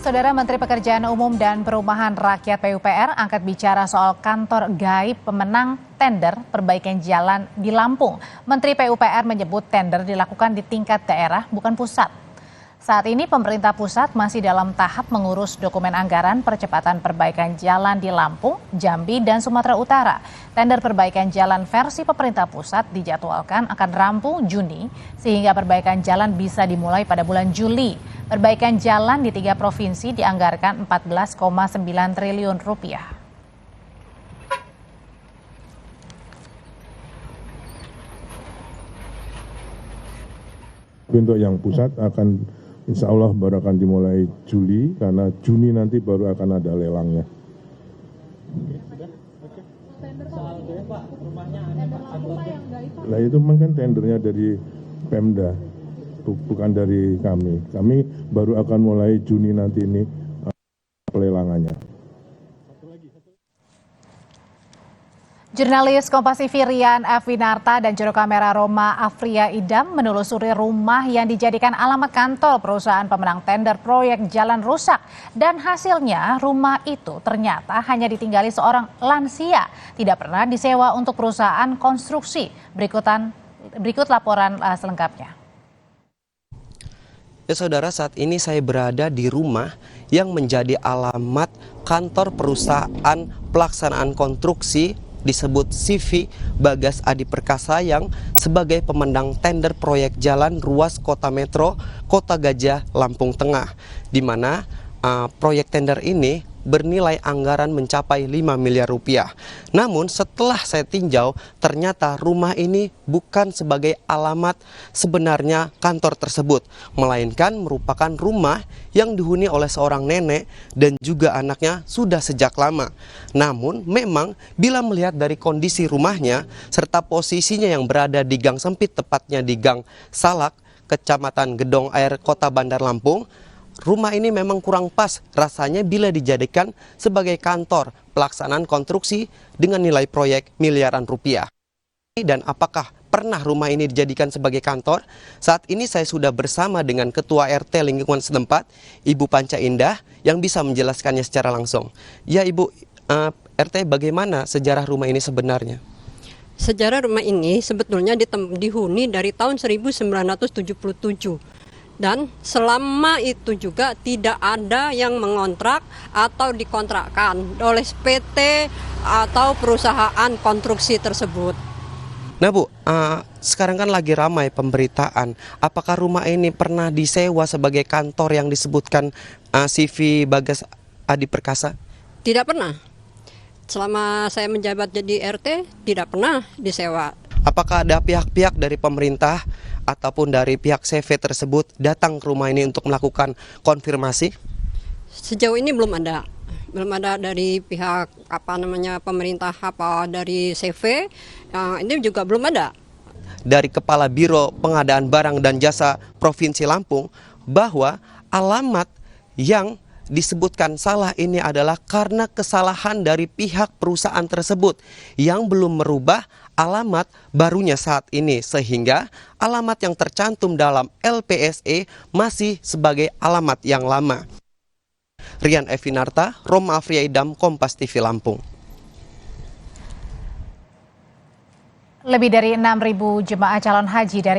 Saudara Menteri Pekerjaan Umum dan Perumahan Rakyat PUPR angkat bicara soal kantor gaib pemenang tender perbaikan jalan di Lampung. Menteri PUPR menyebut tender dilakukan di tingkat daerah, bukan pusat. Saat ini pemerintah pusat masih dalam tahap mengurus dokumen anggaran percepatan perbaikan jalan di Lampung, Jambi, dan Sumatera Utara. Tender perbaikan jalan versi pemerintah pusat dijadwalkan akan rampung Juni, sehingga perbaikan jalan bisa dimulai pada bulan Juli. Perbaikan jalan di 3 provinsi dianggarkan 14,9 triliun rupiah. Untuk yang pusat akan insya Allah baru akan dimulai Juli, karena Juni nanti baru akan ada lelangnya. Nah itu kan tendernya dari Pemda, bukan dari kami. Kami baru akan mulai Juni nanti ini pelelangannya. Jurnalis Kompas TV Rian Evinarta dan juru kamera Roma Afria Idam menelusuri rumah yang dijadikan alamat kantor perusahaan pemenang tender proyek jalan rusak. Dan hasilnya rumah itu ternyata hanya ditinggali seorang lansia, tidak pernah disewa untuk perusahaan konstruksi. Berikut laporan selengkapnya. Ya saudara, saat ini saya berada di rumah yang menjadi alamat kantor perusahaan pelaksanaan konstruksi disebut CV Bagas Adi Perkasa yang sebagai pemenang tender proyek jalan ruas kota metro Kota Gajah, Lampung Tengah, di mana proyek tender ini bernilai anggaran mencapai 5 miliar rupiah. Namun setelah saya tinjau, ternyata rumah ini bukan sebagai alamat sebenarnya kantor tersebut, melainkan merupakan rumah yang dihuni oleh seorang nenek dan juga anaknya sudah sejak lama. Namun memang bila melihat dari kondisi rumahnya serta posisinya yang berada di gang sempit, tepatnya di Gang Salak, Kecamatan Gedong Air, Kota Bandar Lampung, rumah ini memang kurang pas rasanya bila dijadikan sebagai kantor pelaksanaan konstruksi dengan nilai proyek miliaran rupiah. Dan apakah pernah rumah ini dijadikan sebagai kantor? Saat ini saya sudah bersama dengan Ketua RT lingkungan setempat, Ibu Panca Indah, yang bisa menjelaskannya secara langsung. Ya Ibu, RT, bagaimana sejarah rumah ini sebenarnya? Sejarah rumah ini sebetulnya dihuni dari tahun 1977. Dan selama itu juga tidak ada yang mengontrak atau dikontrakkan oleh PT atau perusahaan konstruksi tersebut. Nah Bu, sekarang kan lagi ramai pemberitaan. Apakah rumah ini pernah disewa sebagai kantor yang disebutkan CV Bagas Adi Perkasa? Tidak pernah. Selama saya menjabat jadi RT, tidak pernah disewa. Apakah ada pihak-pihak dari pemerintah ataupun dari pihak CV tersebut datang ke rumah ini untuk melakukan konfirmasi? Sejauh ini belum ada dari pihak pemerintah dari CV, ini juga belum ada. Dari Kepala Biro Pengadaan Barang dan Jasa Provinsi Lampung bahwa alamat yang disebutkan salah ini adalah karena kesalahan dari pihak perusahaan tersebut yang belum merubah alamat barunya saat ini, sehingga alamat yang tercantum dalam LPSE masih sebagai alamat yang lama. Rian Evinarta, Roma Afria Idam, Kompas TV Lampung. Lebih dari 6.000 jemaah calon haji dari